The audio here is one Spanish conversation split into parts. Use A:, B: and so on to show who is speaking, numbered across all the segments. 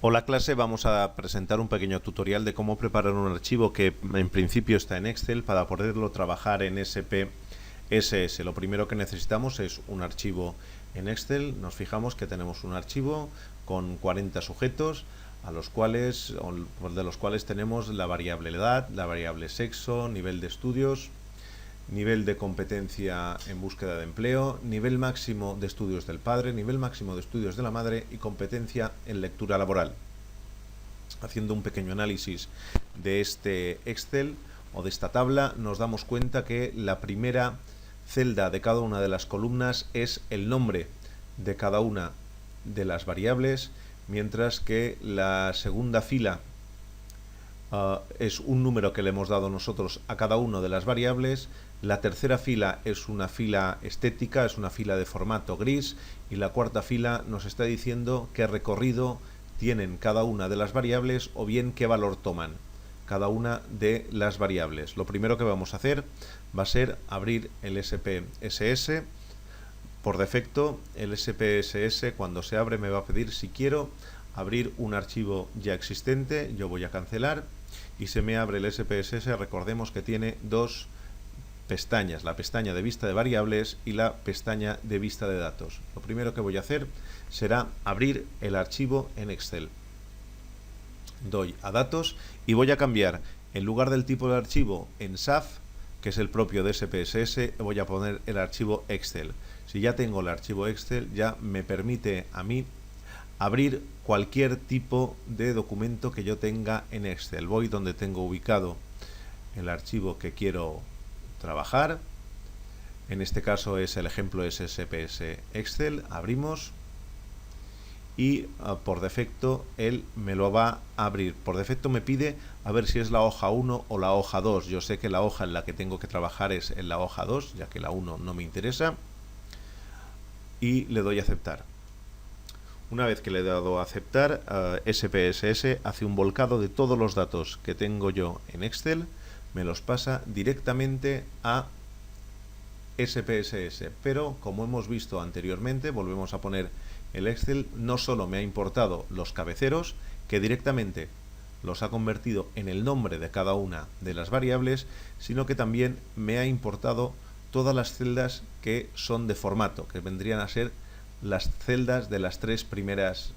A: Hola clase, vamos a presentar un pequeño tutorial de cómo preparar un archivo que en principio está en Excel para poderlo trabajar en SPSS. Lo primero que necesitamos es un archivo en Excel. Nos fijamos que tenemos un archivo con 40 sujetos de los cuales tenemos la variable edad, la variable sexo, nivel de estudios, nivel de competencia en búsqueda de empleo, nivel máximo de estudios del padre, nivel máximo de estudios de la madre y competencia en lectura laboral. Haciendo un pequeño análisis de este Excel o de esta tabla, nos damos cuenta que la primera celda de cada una de las columnas es el nombre de cada una de las variables, mientras que la segunda fila es un número que le hemos dado nosotros a cada una de las variables. La tercera fila es una fila estética, es una fila de formato gris, y la cuarta fila nos está diciendo qué recorrido tienen cada una de las variables o bien qué valor toman cada una de las variables. Lo primero que vamos a hacer va a ser abrir el SPSS. Por defecto, el SPSS cuando se abre me va a pedir si quiero abrir un archivo ya existente. Yo voy a cancelar y se me abre el SPSS. Recordemos que tiene dos pestañas, la pestaña de vista de variables y la pestaña de vista de datos. Lo primero que voy a hacer será abrir el archivo en Excel. Doy a datos y voy a cambiar, en lugar del tipo de archivo en SAF, que es el propio de SPSS, voy a poner el archivo Excel. Si ya tengo el archivo Excel, ya me permite a mí abrir cualquier tipo de documento que yo tenga en Excel. Voy donde tengo ubicado el archivo que quiero trabajar. En este caso es el ejemplo SPSS Excel. Abrimos y por defecto él me lo va a abrir. Por defecto me pide a ver si es la hoja 1 o la hoja 2. Yo sé que la hoja en la que tengo que trabajar es en la hoja 2, ya que la 1 no me interesa, y le doy a aceptar. Una vez que le he dado a aceptar, SPSS hace un volcado de todos los datos que tengo yo en Excel, me los pasa directamente a SPSS, pero como hemos visto anteriormente, volvemos a poner el Excel, no solo me ha importado los cabeceros, que directamente los ha convertido en el nombre de cada una de las variables, sino que también me ha importado todas las celdas que son de formato, que vendrían a ser las celdas de las tres primeras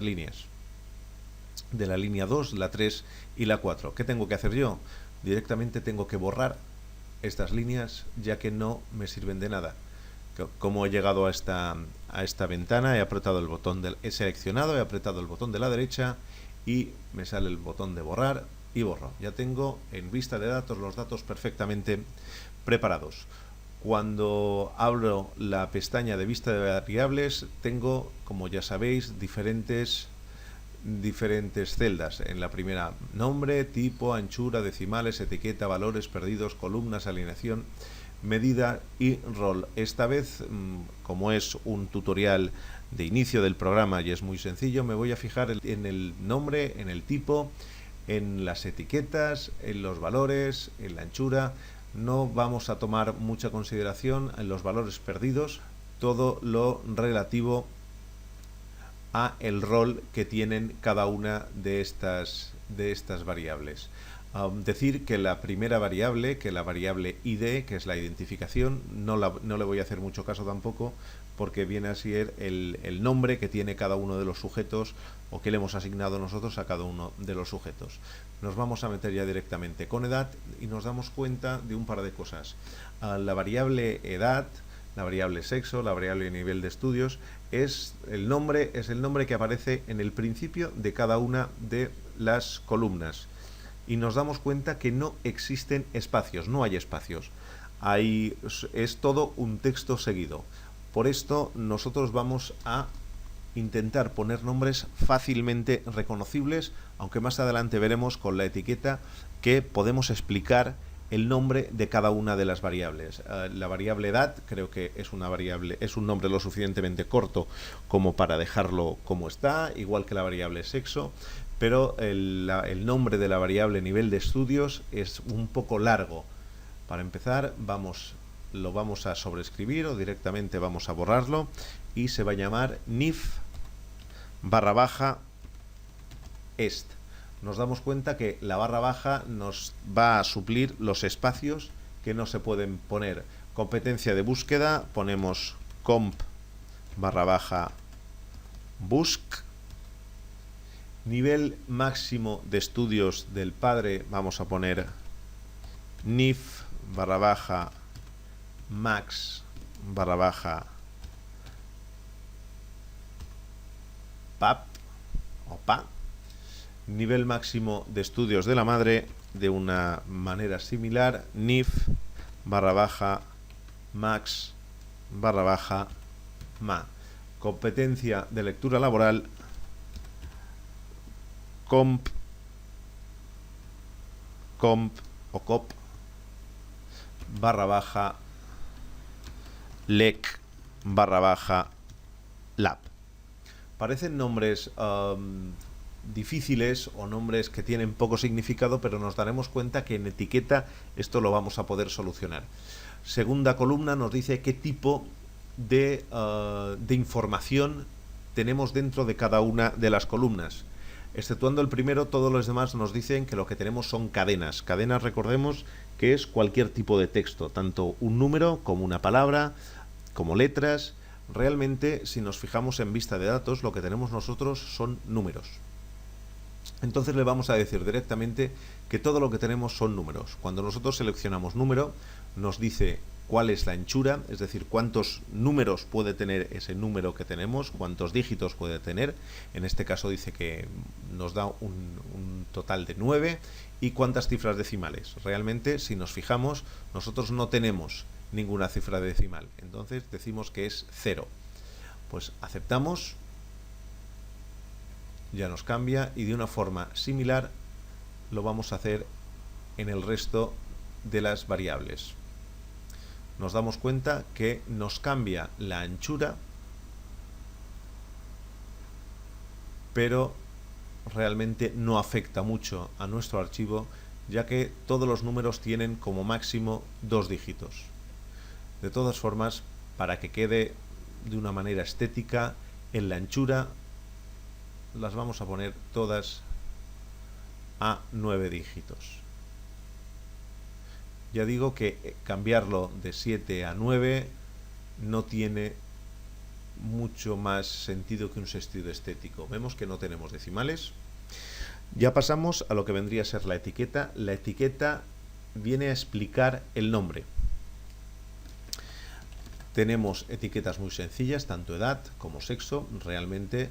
A: líneas, de la línea 2, la 3 y la 4. ¿Qué tengo que hacer yo? Directamente tengo que borrar estas líneas, ya que no me sirven de nada. Como he llegado a esta ventana, he seleccionado, he apretado el botón de la derecha y me sale el botón de borrar y borro. Ya tengo en vista de datos los datos perfectamente preparados. Cuando abro la pestaña de vista de variables, tengo, como ya sabéis, diferentes celdas. En la primera, nombre, tipo, anchura, decimales, etiqueta, valores perdidos, columnas, alineación, medida y rol. Esta vez, como es un tutorial de inicio del programa y es muy sencillo, me voy a fijar en el nombre, en el tipo, en las etiquetas, en los valores, en la anchura. No vamos a tomar mucha consideración en los valores perdidos, todo lo relativo a el rol que tienen cada una de estas variables. Decir que la primera variable, que la variable ID, que es la identificación, no le voy a hacer mucho caso tampoco, porque viene a ser el nombre que tiene cada uno de los sujetos o que le hemos asignado nosotros a cada uno de los sujetos. Nos vamos a meter ya directamente con edad y nos damos cuenta de un par de cosas. La variable edad, la variable sexo, la variable nivel de estudios, es el nombre que aparece en el principio de cada una de las columnas. Y nos damos cuenta que no existen espacios, no hay espacios. Es todo un texto seguido. Por esto nosotros vamos a intentar poner nombres fácilmente reconocibles, aunque más adelante veremos con la etiqueta que podemos explicar el nombre de cada una de las variables. La variable edad creo que es un nombre lo suficientemente corto como para dejarlo como está, igual que la variable sexo, pero el nombre de la variable nivel de estudios es un poco largo. Para empezar, lo vamos a sobreescribir o directamente vamos a borrarlo y se va a llamar NIF _ est. Nos damos cuenta que la barra baja nos va a suplir los espacios que no se pueden poner. Competencia de búsqueda, ponemos comp _ busc. Nivel máximo de estudios del padre, vamos a poner nif _ max _ pap o pa. Nivel máximo de estudios de la madre, de una manera similar, nif _ max _ ma. Competencia de lectura laboral, comp o cop _ lec _ lab. Parecen nombres difíciles o nombres que tienen poco significado, pero nos daremos cuenta que en etiqueta esto lo vamos a poder solucionar. Segunda columna nos dice qué tipo de información tenemos dentro de cada una de las columnas. Exceptuando el primero, todos los demás nos dicen que lo que tenemos son cadenas. Cadenas, recordemos, que es cualquier tipo de texto, tanto un número como una palabra, como letras. Realmente, si nos fijamos en vista de datos, lo que tenemos nosotros son números. Entonces le vamos a decir directamente que todo lo que tenemos son números. Cuando nosotros seleccionamos número, nos dice cuál es la anchura, es decir, cuántos números puede tener ese número que tenemos, cuántos dígitos puede tener. En este caso dice que nos da un total de 9 y cuántas cifras decimales. Realmente, si nos fijamos, nosotros no tenemos ninguna cifra decimal, entonces decimos que es 0. Pues aceptamos, ya nos cambia, y de una forma similar lo vamos a hacer en el resto de las variables. Nos damos cuenta que nos cambia la anchura, pero realmente no afecta mucho a nuestro archivo, ya que todos los números tienen como máximo 2 dígitos. De todas formas, para que quede de una manera estética, en la anchura las vamos a poner todas a 9 dígitos. Ya digo que cambiarlo de 7 a 9 no tiene mucho más sentido que un sentido estético. Vemos que no tenemos decimales. Ya pasamos a lo que vendría a ser la etiqueta. La etiqueta viene a explicar el nombre. Tenemos etiquetas muy sencillas, tanto edad como sexo. Realmente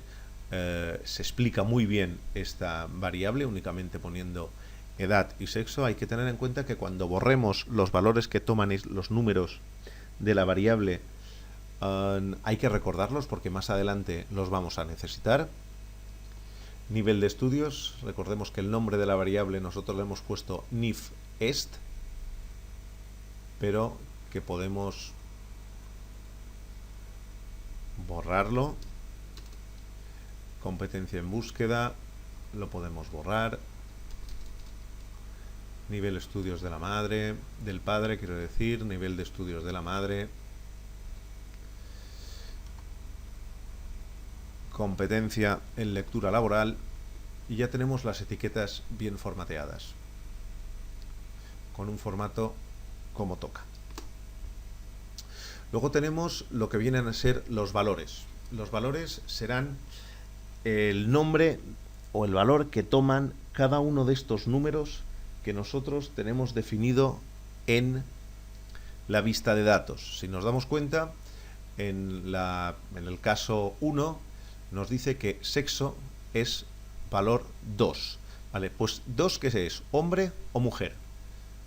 A: se explica muy bien esta variable únicamente poniendo edad y sexo. Hay que tener en cuenta que cuando borremos los valores que toman los números de la variable, hay que recordarlos porque más adelante los vamos a necesitar. Nivel de estudios, recordemos que el nombre de la variable nosotros le hemos puesto nif est, pero que podemos borrarlo. Competencia en búsqueda, lo podemos borrar. Nivel estudios de la madre, del padre, quiero decir, nivel de estudios de la madre. Competencia en lectura laboral, y ya tenemos las etiquetas bien formateadas, con un formato como toca. Luego tenemos lo que vienen a ser los valores. Los valores serán el nombre o el valor que toman cada uno de estos números que nosotros tenemos definido en la vista de datos. Si nos damos cuenta, en el caso 1 nos dice que sexo es valor 2. Vale, pues 2, ¿qué es? ¿Hombre o mujer?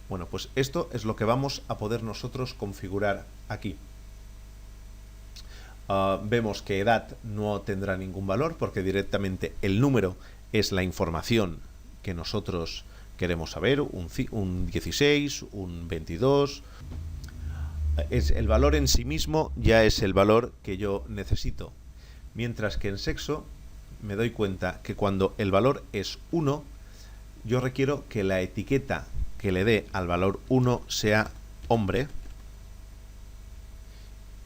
A: Bueno, pues esto es lo que vamos a poder nosotros configurar aquí. Vemos que edad no tendrá ningún valor porque directamente el número es la información que nosotros queremos saber, un 16, un 22. El valor en sí mismo ya es el valor que yo necesito. Mientras que en sexo me doy cuenta que cuando el valor es 1, yo requiero que la etiqueta que le dé al valor 1 sea hombre,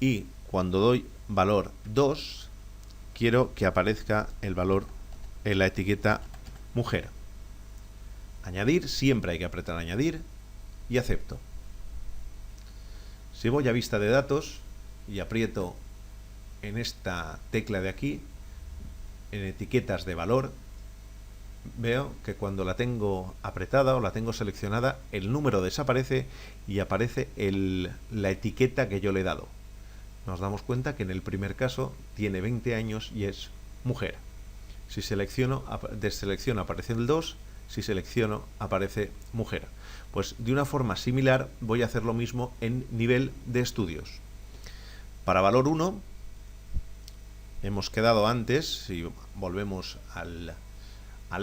A: y cuando doy valor 2, quiero que aparezca el valor en la etiqueta mujer. Añadir, siempre hay que apretar añadir y acepto. Si voy a vista de datos y aprieto en esta tecla de aquí, en etiquetas de valor, veo que cuando la tengo apretada o la tengo seleccionada, el número desaparece y aparece la etiqueta que yo le he dado. Nos damos cuenta que en el primer caso tiene 20 años y es mujer. Si selecciono, deselecciono, aparece el 2, si selecciono, aparece mujer. Pues de una forma similar voy a hacer lo mismo en nivel de estudios. Para valor 1, hemos quedado antes, si volvemos al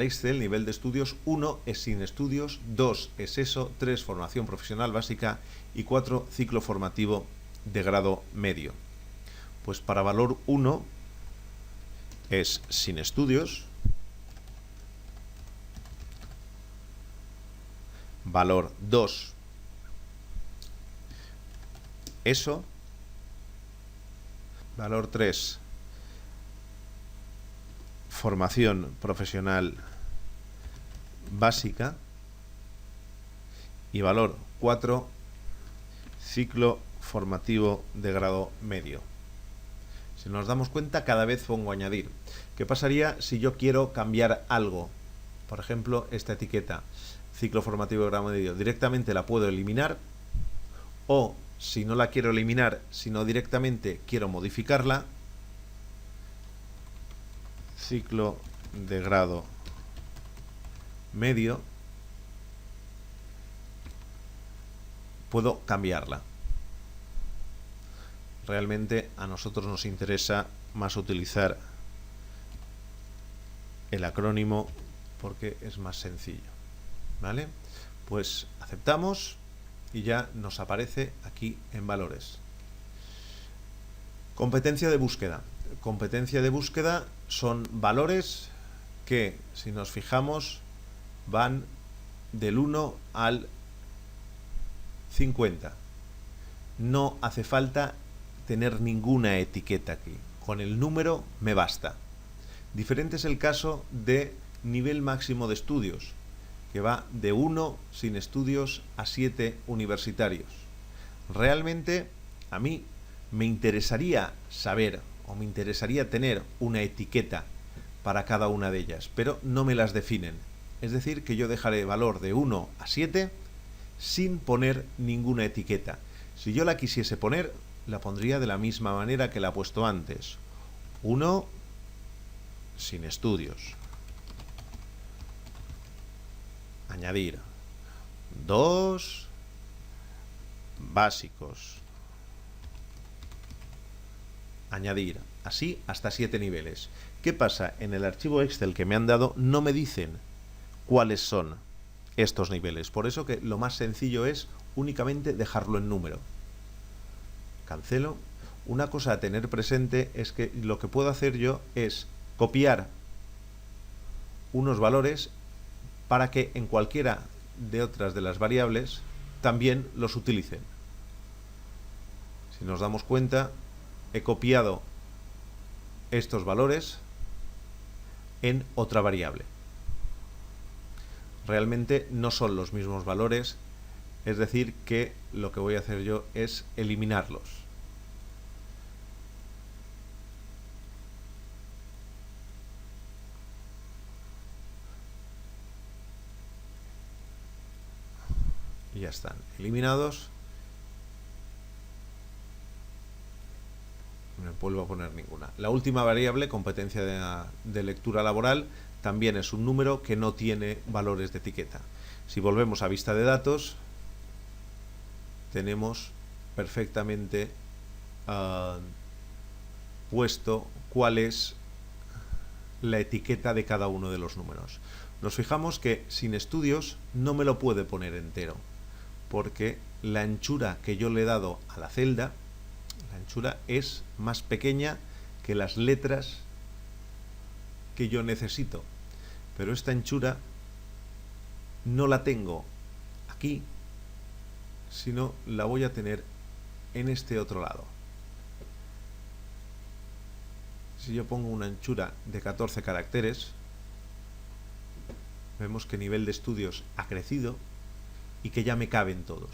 A: Excel, nivel de estudios, 1 es sin estudios, 2 es ESO, 3 formación profesional básica y 4 ciclo formativo de grado medio. Pues para valor 1 es sin estudios, valor 2 ESO, valor 3 formación profesional básica y valor 4 ciclo formativo de grado medio. Si nos damos cuenta, cada vez pongo añadir. ¿Qué pasaría si yo quiero cambiar algo? Por ejemplo, esta etiqueta ciclo formativo de grado medio, directamente la puedo eliminar, o si no la quiero eliminar, sino directamente quiero modificarla, ciclo de grado medio, puedo cambiarla. Realmente a nosotros nos interesa más utilizar el acrónimo porque es más sencillo, ¿vale? Pues aceptamos y ya nos aparece aquí en valores. Competencia de búsqueda. Competencia de búsqueda son valores que, si nos fijamos, van del 1 al 50. No hace falta tener ninguna etiqueta aquí. Con el número me basta. Diferente es el caso de nivel máximo de estudios, que va de 1 sin estudios a 7 universitarios. Realmente a mí me interesaría saber o me interesaría tener una etiqueta para cada una de ellas, pero no me las definen. Es decir, que yo dejaré valor de 1 a 7 sin poner ninguna etiqueta. Si yo la quisiese poner, la pondría de la misma manera que la he puesto antes. 1 sin estudios. Añadir. 2 básicos. Añadir. Así hasta 7 niveles. ¿Qué pasa? En el archivo Excel que me han dado no me dicen cuáles son estos niveles. Por eso que lo más sencillo es únicamente dejarlo en número. Cancelo. Una cosa a tener presente es que lo que puedo hacer yo es copiar unos valores para que en cualquiera de otras de las variables también los utilicen. Si nos damos cuenta, he copiado estos valores en otra variable. Realmente no son los mismos valores, es decir, que lo que voy a hacer yo es eliminarlos. Y ya están eliminados. No vuelvo a poner ninguna. La última variable, competencia de lectura laboral, también es un número que no tiene valores de etiqueta. Si volvemos a vista de datos, tenemos perfectamente puesto cuál es la etiqueta de cada uno de los números. Nos fijamos que sin estudios no me lo puede poner entero, porque la anchura que yo le he dado a la celda, la anchura es más pequeña que las letras que yo necesito. Pero esta anchura no la tengo aquí, sino la voy a tener en este otro lado. Si yo pongo una anchura de 14 caracteres, vemos que el nivel de estudios ha crecido y que ya me caben todos.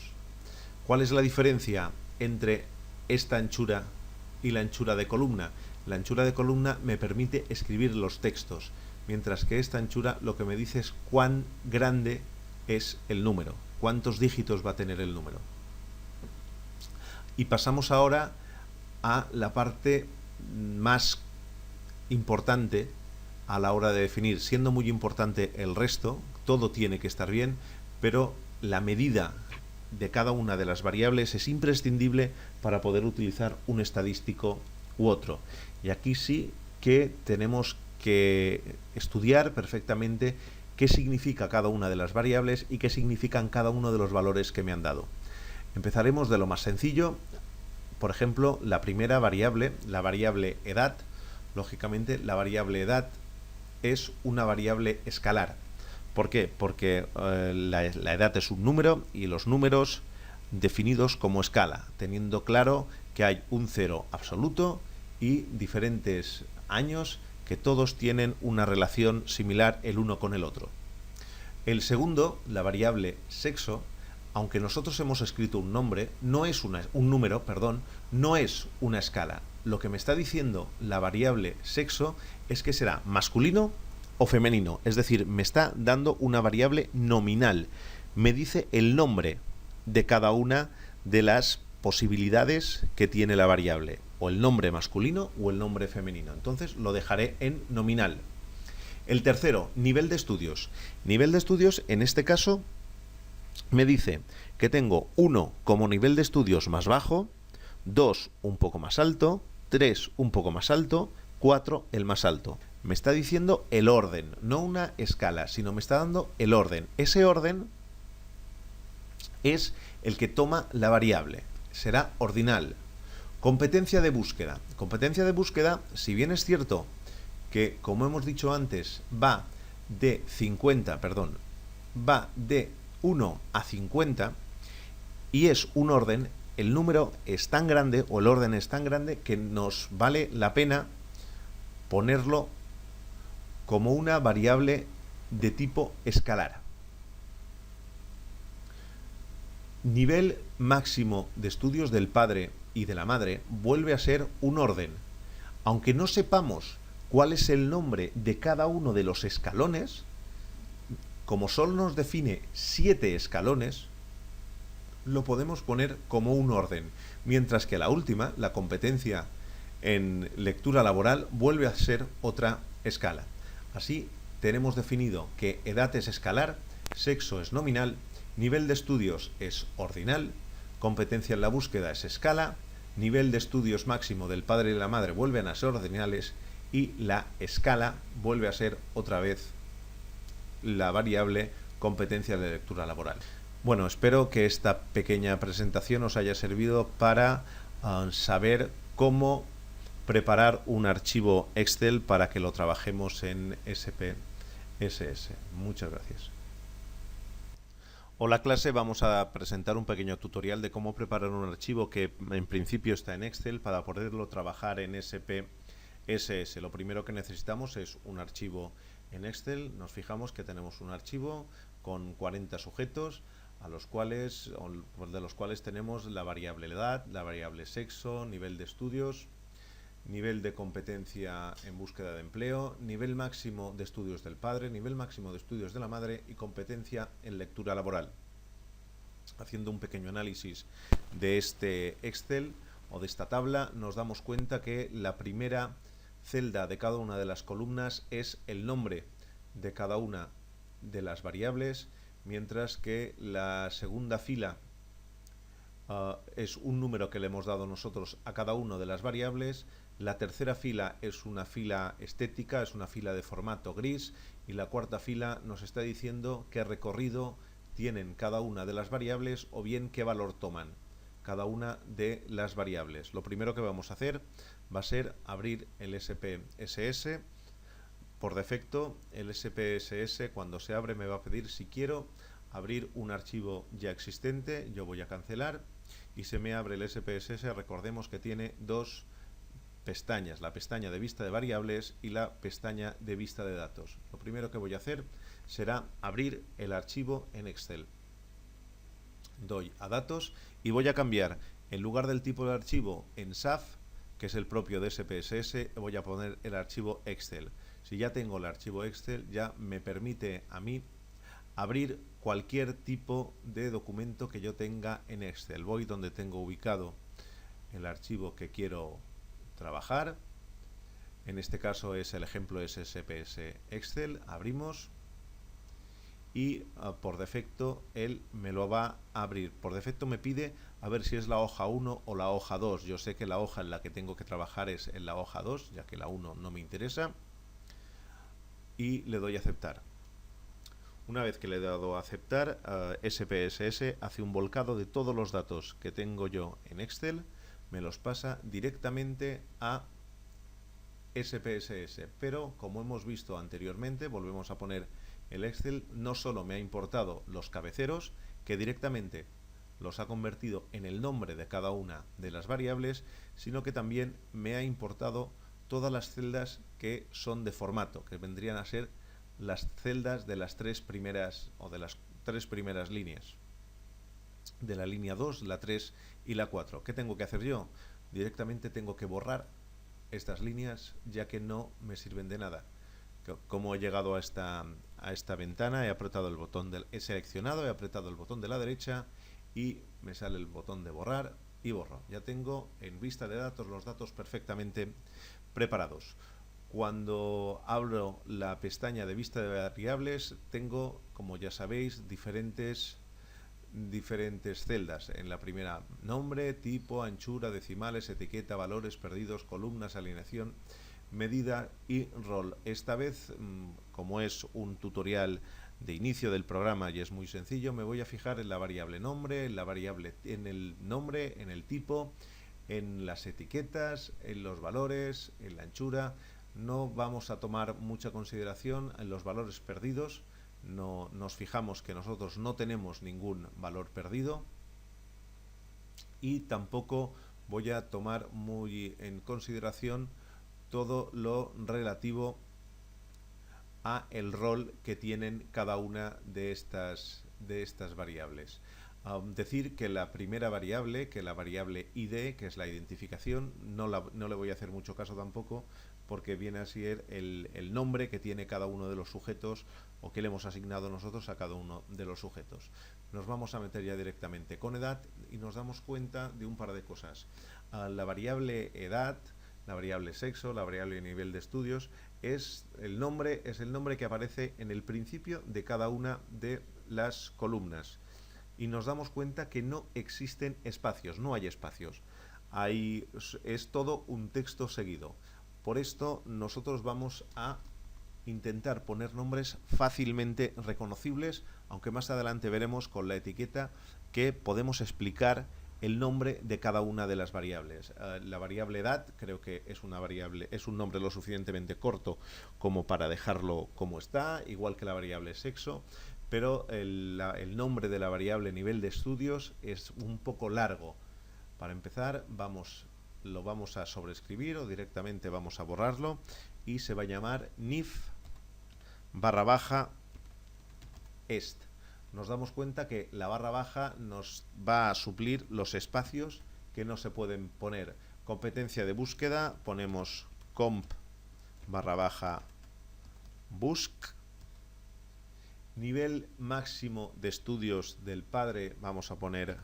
A: ¿Cuál es la diferencia entre esta anchura y la anchura de columna? La anchura de columna me permite escribir los textos, mientras que esta anchura lo que me dice es cuán grande es el número, cuántos dígitos va a tener el número. Y pasamos ahora a la parte más importante a la hora de definir, siendo muy importante el resto, todo tiene que estar bien, pero la medida de cada una de las variables es imprescindible para poder utilizar un estadístico u otro. Y aquí sí que tenemos que estudiar perfectamente qué significa cada una de las variables y qué significan cada uno de los valores que me han dado. Empezaremos de lo más sencillo. Por ejemplo, la primera variable, la variable edad. Lógicamente, la variable edad es una variable escalar. ¿Por qué? Porque la edad es un número y los números definidos como escala, teniendo claro que hay un cero absoluto y diferentes años que todos tienen una relación similar el uno con el otro. El segundo, la variable sexo, aunque nosotros hemos escrito un número, no es una escala. Lo que me está diciendo la variable sexo es que será masculino o femenino, es decir, me está dando una variable nominal. Me dice el nombre de cada una de las posibilidades que tiene la variable, o el nombre masculino o el nombre femenino. Entonces lo dejaré en nominal. El tercero, nivel de estudios. Nivel de estudios, en este caso, me dice que tengo 1 como nivel de estudios más bajo, 2 un poco más alto, 3 un poco más alto, 4 el más alto. Me está diciendo el orden, no una escala, sino me está dando el orden. Ese orden es el que toma la variable. Será ordinal. Competencia de búsqueda. Competencia de búsqueda, si bien es cierto que, como hemos dicho antes, va de 1 a 50 y es un orden, el número es tan grande o el orden es tan grande que nos vale la pena ponerlo como una variable de tipo escalar. Nivel máximo de estudios del padre y de la madre vuelve a ser un orden. Aunque no sepamos cuál es el nombre de cada uno de los escalones, como solo nos define 7 escalones, lo podemos poner como un orden, mientras que la última, la competencia en lectura laboral, vuelve a ser otra escala. Así tenemos definido que edad es escalar, sexo es nominal, nivel de estudios es ordinal, competencia en la búsqueda es escala, nivel de estudios máximo del padre y la madre vuelven a ser ordinales y la escala vuelve a ser otra vez la variable competencia de lectura laboral. Bueno, espero que esta pequeña presentación os haya servido para saber cómo preparar un archivo Excel para que lo trabajemos en SPSS. Muchas gracias. Hola clase, vamos a presentar un pequeño tutorial de cómo preparar un archivo que en principio está en Excel para poderlo trabajar en SPSS. Lo primero que necesitamos es un archivo en Excel. Nos fijamos que tenemos un archivo con 40 sujetos de los cuales tenemos la variable edad, la variable sexo, nivel de estudios, nivel de competencia en búsqueda de empleo, nivel máximo de estudios del padre, nivel máximo de estudios de la madre y competencia en lectura laboral. Haciendo un pequeño análisis de este Excel o de esta tabla, nos damos cuenta que la primera celda de cada una de las columnas es el nombre de cada una de las variables, mientras que la segunda fila es un número que le hemos dado nosotros a cada una de las variables. La tercera fila es una fila estética, es una fila de formato gris, y la cuarta fila nos está diciendo qué recorrido tienen cada una de las variables o bien qué valor toman cada una de las variables. Lo primero que vamos a hacer va a ser abrir el SPSS. Por defecto, el SPSS cuando se abre me va a pedir si quiero abrir un archivo ya existente. Yo voy a cancelar y se me abre el SPSS. Recordemos que tiene dos pestañas, la pestaña de vista de variables y la pestaña de vista de datos. Lo primero que voy a hacer será abrir el archivo en Excel. Doy a datos y voy a cambiar, en lugar del tipo de archivo en SAF, que es el propio de SPSS, voy a poner el archivo Excel. Si ya tengo el archivo Excel, ya me permite a mí abrir cualquier tipo de documento que yo tenga en Excel. Voy donde tengo ubicado el archivo que quiero trabajar. En este caso es el ejemplo SPSS Excel. Abrimos y por defecto él me lo va a abrir. Por defecto me pide a ver si es la hoja 1 o la hoja 2. Yo sé que la hoja en la que tengo que trabajar es en la hoja 2, ya que la 1 no me interesa. Y le doy a aceptar. Una vez que le he dado a aceptar, SPSS hace un volcado de todos los datos que tengo yo en Excel, me los pasa directamente a SPSS. Pero como hemos visto anteriormente, volvemos a poner el Excel, no solo me ha importado los cabeceros, que directamente los ha convertido en el nombre de cada una de las variables, sino que también me ha importado todas las celdas que son de formato, que vendrían a ser las celdas de las tres primeras líneas, de la línea 2, la 3 y la 4. ¿Qué tengo que hacer yo? Directamente tengo que borrar estas líneas, ya que no me sirven de nada. Como he llegado a esta ventana, he seleccionado, he apretado el botón de la derecha y me sale el botón de borrar y borro. Ya tengo en vista de datos los datos perfectamente preparados. Cuando abro la pestaña de vista de variables, tengo, como ya sabéis, diferentes celdas. En la primera, nombre, tipo, anchura, decimales, etiqueta, valores perdidos, columnas, alineación, medida y rol. Esta vez, como es un tutorial de inicio del programa y es muy sencillo, me voy a fijar en la variable nombre, en el nombre, en el tipo, en las etiquetas, en los valores, en la anchura. No vamos a tomar mucha consideración en los valores perdidos. No nos fijamos que nosotros no tenemos ningún valor perdido, y tampoco voy a tomar muy en consideración todo lo relativo a el rol que tienen cada una de estas variables. Decir que la primera variable, que la variable ID, que es la identificación, no le voy a hacer mucho caso tampoco, porque viene a ser el nombre que tiene cada uno de los sujetos, o que le hemos asignado nosotros a cada uno de los sujetos. Nos vamos a meter ya directamente con edad y nos damos cuenta de un par de cosas. La variable edad, la variable sexo, la variable nivel de estudios, es el nombre que aparece en el principio de cada una de las columnas. Y nos damos cuenta que no existen espacios, no hay espacios. Es todo un texto seguido. Por esto nosotros vamos a intentar poner nombres fácilmente reconocibles, aunque más adelante veremos con la etiqueta que podemos explicar el nombre de cada una de las variables. La variable edad creo que es un nombre lo suficientemente corto como para dejarlo como está, igual que la variable sexo, pero el nombre de la variable nivel de estudios es un poco largo. Para empezar, lo vamos a sobreescribir o directamente vamos a borrarlo, y se va a llamar NIF_est. Nos damos cuenta que la barra baja nos va a suplir los espacios que no se pueden poner. Competencia de búsqueda, ponemos comp_busc. Nivel máximo de estudios del padre, vamos a poner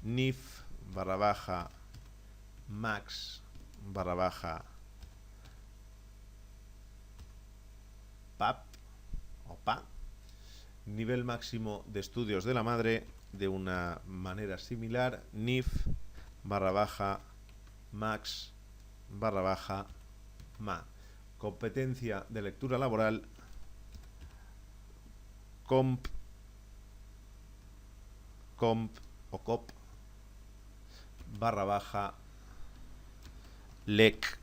A: NIF_max_pap o pa. Nivel máximo de estudios de la madre, de una manera similar, NIF_max_ma. Competencia de lectura laboral, comp o cop /lec/lab.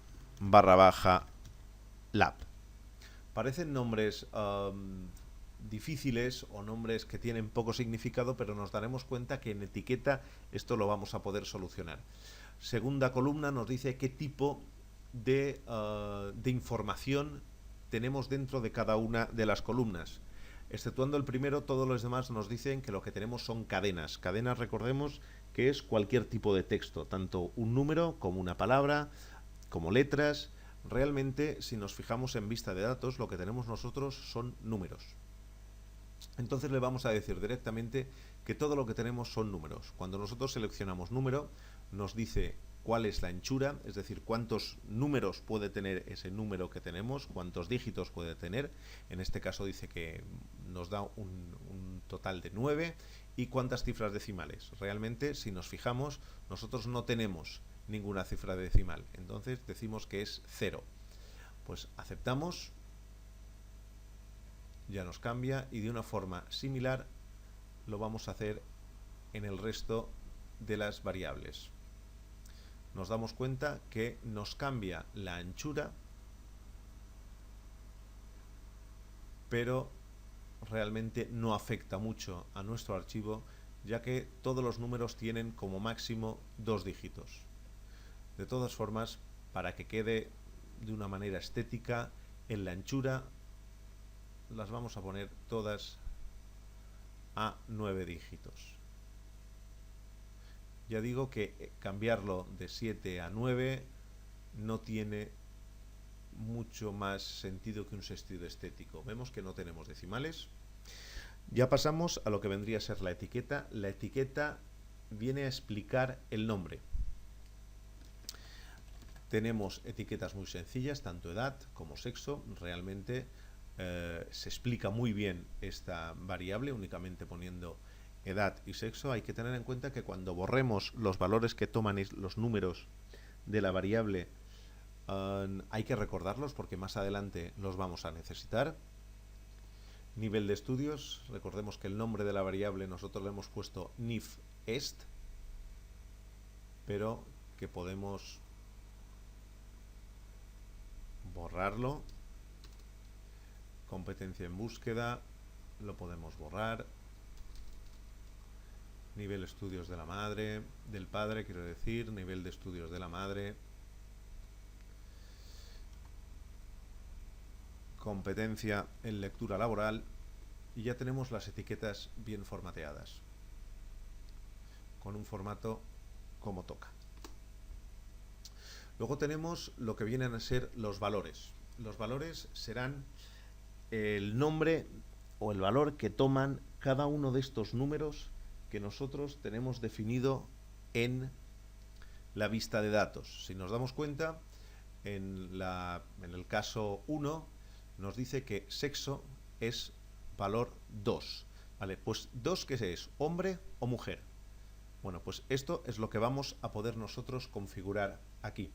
A: Parecen nombres difíciles o nombres que tienen poco significado, pero nos daremos cuenta que en etiqueta esto lo vamos a poder solucionar. segunda columna nos dice qué tipo de información tenemos dentro de cada una de las columnas. Exceptuando el primero, todos los demás nos dicen que lo que tenemos son cadenas. Cadenas, recordemos, que es cualquier tipo de texto, tanto un número como una palabra, como letras. Realmente, si nos fijamos en vista de datos, lo que tenemos nosotros son números. Entonces le vamos a decir directamente que todo lo que tenemos son números. Cuando nosotros seleccionamos número, nos dice cuál es la anchura, es decir, cuántos números puede tener ese número que tenemos, cuántos dígitos puede tener. En este caso dice que nos da un total de 9 y cuántas cifras decimales. Realmente, si nos fijamos, nosotros no tenemos ninguna cifra decimal, entonces decimos que es 0. Pues aceptamos, ya nos cambia, y de una forma similar lo vamos a hacer en el resto de las variables. Nos damos cuenta que nos cambia la anchura, pero realmente no afecta mucho a nuestro archivo, ya que todos los números tienen como máximo 2 dígitos. De todas formas, para que quede de una manera estética, en la anchura las vamos a poner todas a 9 dígitos. Ya digo que cambiarlo de 7 a 9 no tiene mucho más sentido que un sentido estético. Vemos que no tenemos decimales. Ya pasamos a lo que vendría a ser la etiqueta. La etiqueta viene a explicar el nombre. Tenemos etiquetas muy sencillas, tanto edad como sexo. Realmente se explica muy bien esta variable únicamente poniendo edad y sexo. Hay que tener en cuenta que cuando borremos los valores que toman los números de la variable, hay que recordarlos porque más adelante los vamos a necesitar. Nivel de estudios, recordemos que el nombre de la variable nosotros le hemos puesto nifest, pero que podemos borrarlo. Competencia en búsqueda, lo podemos borrar. Nivel de estudios de la madre, del padre, quiero decir, nivel de estudios de la madre. Competencia en lectura laboral, y ya tenemos las etiquetas bien formateadas, con un formato como toca. Luego tenemos lo que vienen a ser los valores. Los valores serán el nombre o el valor que toman cada uno de estos números que nosotros tenemos definido en la vista de datos. Si nos damos cuenta, en el caso 1 nos dice que sexo es valor 2. Vale, pues 2, ¿qué es? ¿Hombre o mujer? Bueno, pues esto es lo que vamos a poder nosotros configurar aquí.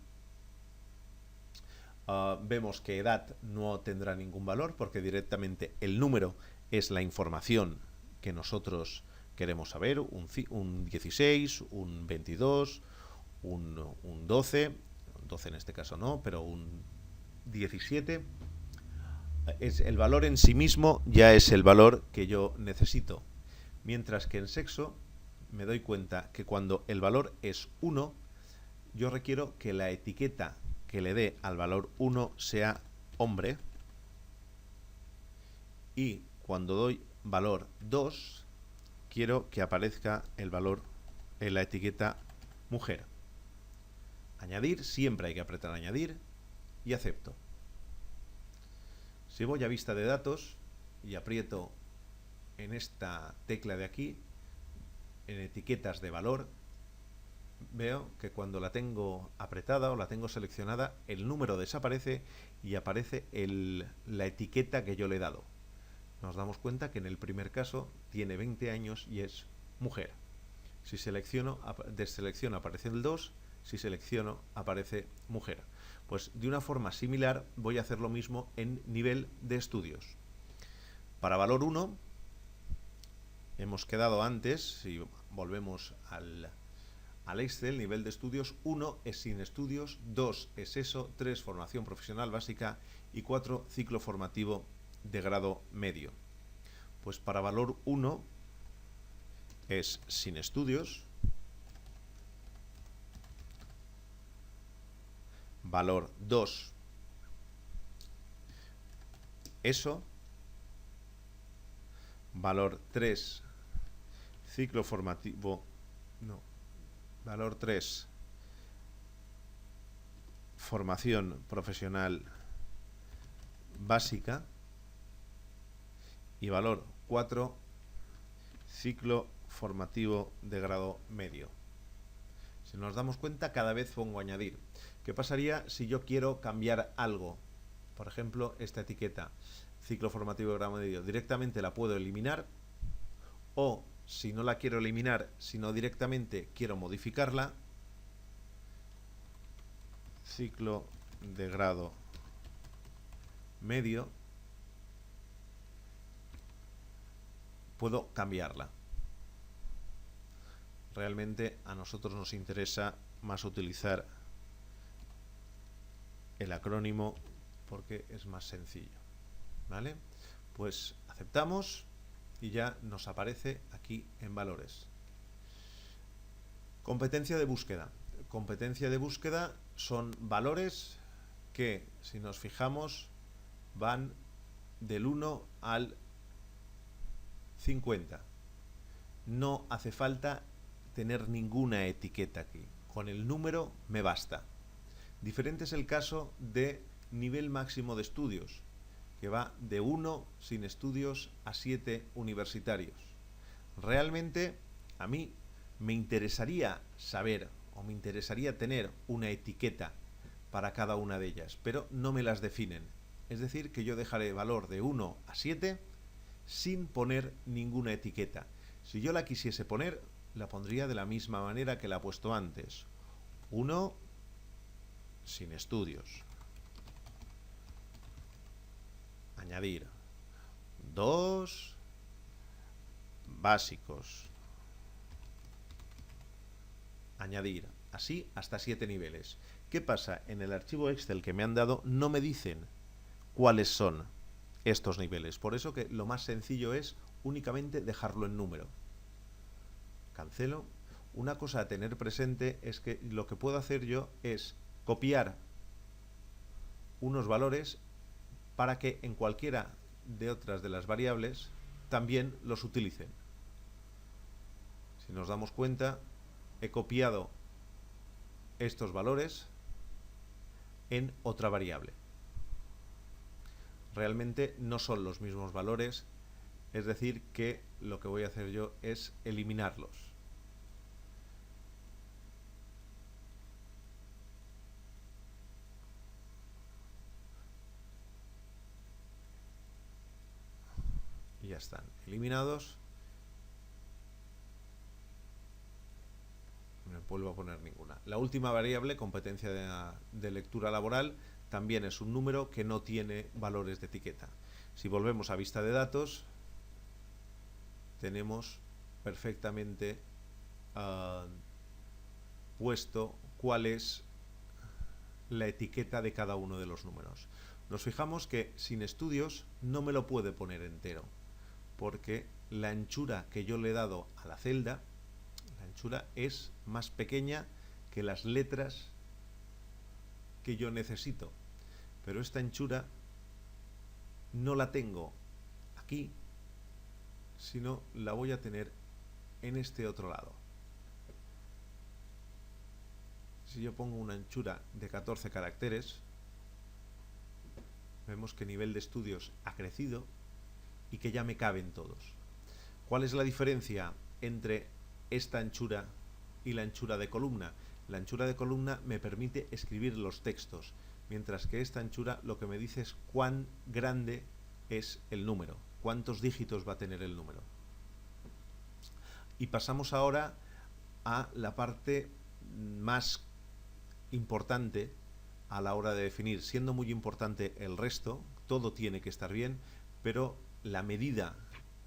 A: Vemos que edad no tendrá ningún valor porque directamente el número es la información que nosotros queremos saber, un 16, un 22, un 12, 12 en este caso no, pero un 17. El valor en sí mismo ya es el valor que yo necesito. Mientras que en sexo me doy cuenta que cuando el valor es 1, yo requiero que la etiqueta que le dé al valor 1 sea hombre, y cuando doy valor 2 quiero que aparezca el valor en la etiqueta mujer. Añadir, siempre hay que apretar añadir y acepto. Si voy a vista de datos y aprieto en esta tecla de aquí, en etiquetas de valor, veo que cuando la tengo apretada o la tengo seleccionada, el número desaparece y aparece la etiqueta que yo le he dado. Nos damos cuenta que en el primer caso tiene 20 años y es mujer. Si selecciono, deselecciono, aparece el 2, si selecciono, aparece mujer. Pues de una forma similar voy a hacer lo mismo en nivel de estudios. Para valor 1, hemos quedado antes, si volvemos al Excel, nivel de estudios, 1 es sin estudios, 2 es ESO, 3 formación profesional básica y 4 ciclo formativo de grado medio. Pues para valor 1 es sin estudios, valor 2, eso, valor 3, ciclo formativo, no, valor 3, formación profesional básica, y valor 4, ciclo formativo de grado medio. Si nos damos cuenta, cada vez pongo añadir. ¿Qué pasaría si yo quiero cambiar algo? Por ejemplo, esta etiqueta, ciclo formativo de grado medio, directamente la puedo eliminar, o si no la quiero eliminar, sino directamente quiero modificarla, ciclo de grado medio, puedo cambiarla. Realmente a nosotros nos interesa más utilizar el acrónimo porque es más sencillo, ¿vale? Pues aceptamos y ya nos aparece aquí en valores. Competencia de búsqueda. Competencia de búsqueda son valores que, si nos fijamos, van del 1 al 50. No hace falta tener ninguna etiqueta aquí. Con el número me basta. Diferente es el caso de nivel máximo de estudios, que va de 1 sin estudios a 7 universitarios. Realmente a mí me interesaría saber o me interesaría tener una etiqueta para cada una de ellas, pero no me las definen. Es decir, que yo dejaré valor de 1 a 7 sin poner ninguna etiqueta. Si yo la quisiese poner, la pondría de la misma manera que la he puesto antes. 1 sin estudios. Añadir. 2 básicos. Añadir. Así hasta 7 niveles. ¿Qué pasa? En el archivo Excel que me han dado no me dicen cuáles son estos niveles. Por eso que lo más sencillo es únicamente dejarlo en número. Cancelo. Una cosa a tener presente es que lo que puedo hacer yo es copiar unos valores para que en cualquiera de otras de las variables también los utilicen. Si nos damos cuenta, he copiado estos valores en otra variable. Realmente no son los mismos valores, es decir, que lo que voy a hacer yo es eliminarlos. Y ya están eliminados. No vuelvo a poner ninguna. La última variable, competencia de lectura laboral, también es un número que no tiene valores de etiqueta. Si volvemos a vista de datos, tenemos perfectamente puesto cuál es la etiqueta de cada uno de los números. Nos fijamos que sin estudios no me lo puede poner entero, porque la anchura que yo le he dado a la celda, la anchura es más pequeña que las letras que yo necesito. Pero esta anchura no la tengo aquí, sino la voy a tener en este otro lado. Si yo pongo una anchura de 14 caracteres, vemos que el nivel de estudios ha crecido y que ya me caben todos. ¿Cuál es la diferencia entre esta anchura y la anchura de columna? La anchura de columna me permite escribir los textos, mientras que esta anchura lo que me dice es cuán grande es el número, cuántos dígitos va a tener el número. Y pasamos ahora a la parte más importante a la hora de definir, siendo muy importante el resto, todo tiene que estar bien, pero la medida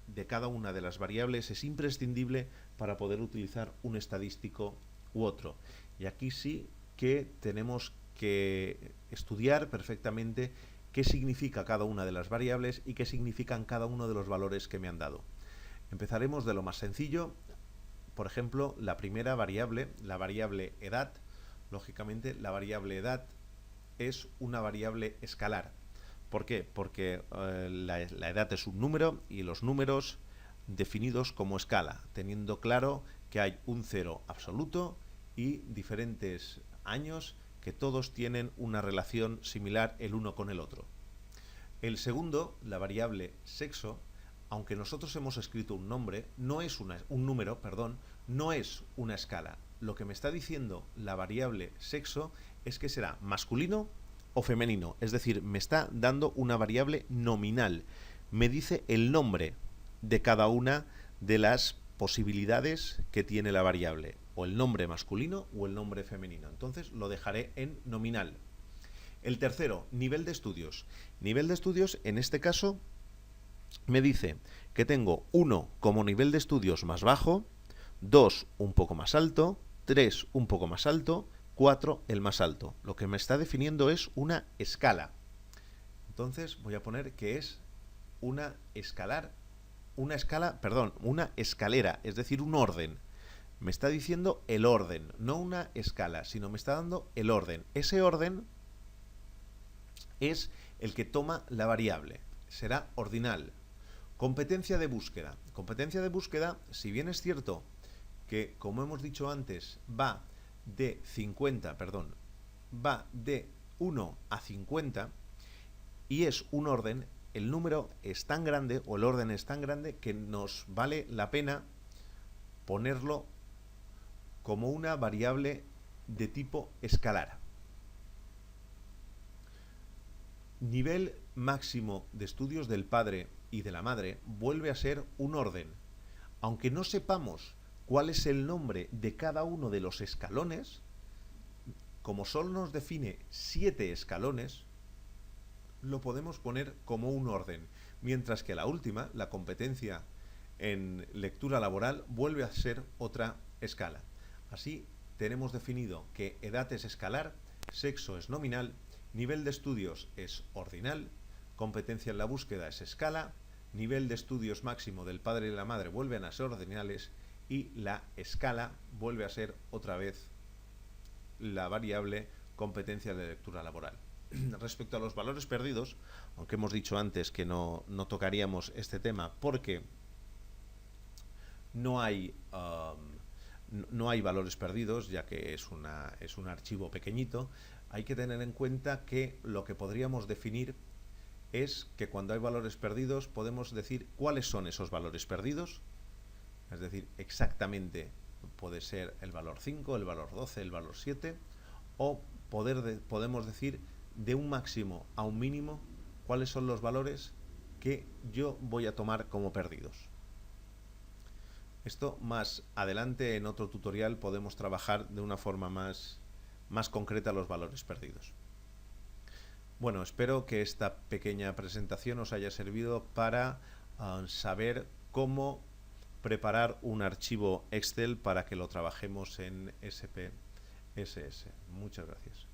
A: de cada una de las variables es imprescindible para poder utilizar un estadístico u otro. Y aquí sí que tenemos que estudiar perfectamente qué significa cada una de las variables y qué significan cada uno de los valores que me han dado. Empezaremos de lo más sencillo. Por ejemplo, la primera variable, la variable edad. Lógicamente, la variable edad es una variable escalar. ¿Por qué? Porque la edad es un número y los números definidos como escala, teniendo claro que hay un cero absoluto y diferentes años que todos tienen una relación similar el uno con el otro. El segundo, la variable sexo, aunque nosotros hemos escrito un nombre, un número, no es una escala. Lo que me está diciendo la variable sexo es que será masculino o femenino, es decir, me está dando una variable nominal. Me dice el nombre de cada una de las posibilidades que tiene la variable, o el nombre masculino o el nombre femenino. Entonces lo dejaré en nominal. El tercero, nivel de estudios. Nivel de estudios, en este caso, me dice que tengo 1 como nivel de estudios más bajo, 2 un poco más alto, 3 un poco más alto, 4 el más alto. Lo que me está definiendo es una escala. Entonces voy a poner que es una escalera, es decir, un orden. Me está diciendo el orden, no una escala, sino me está dando el orden. Ese orden es el que toma la variable. Será ordinal. Competencia de búsqueda. Competencia de búsqueda, si bien es cierto que, como hemos dicho antes, va de 1 a 50 y es un orden, el número es tan grande o el orden es tan grande que nos vale la pena ponerlo como una variable de tipo escalar. Nivel máximo de estudios del padre y de la madre vuelve a ser un orden. Aunque no sepamos cuál es el nombre de cada uno de los escalones, como solo nos define 7 escalones, lo podemos poner como un orden. Mientras que la última, la competencia en lectura laboral, vuelve a ser otra escala. Así tenemos definido que edad es escalar, sexo es nominal, nivel de estudios es ordinal, competencia en la búsqueda es escala, nivel de estudios máximo del padre y la madre vuelven a ser ordinales y la escala vuelve a ser otra vez la variable competencia de lectura laboral. Respecto a los valores perdidos, aunque hemos dicho antes que no tocaríamos este tema porque no hay valores perdidos, ya que es un archivo pequeñito, hay que tener en cuenta que lo que podríamos definir es que cuando hay valores perdidos podemos decir cuáles son esos valores perdidos, es decir, exactamente puede ser el valor 5, el valor 12, el valor 7, o podemos decir de un máximo a un mínimo cuáles son los valores que yo voy a tomar como perdidos. Esto más adelante en otro tutorial podemos trabajar de una forma más concreta los valores perdidos. Bueno, espero que esta pequeña presentación os haya servido para saber cómo preparar un archivo Excel para que lo trabajemos en SPSS. Muchas gracias.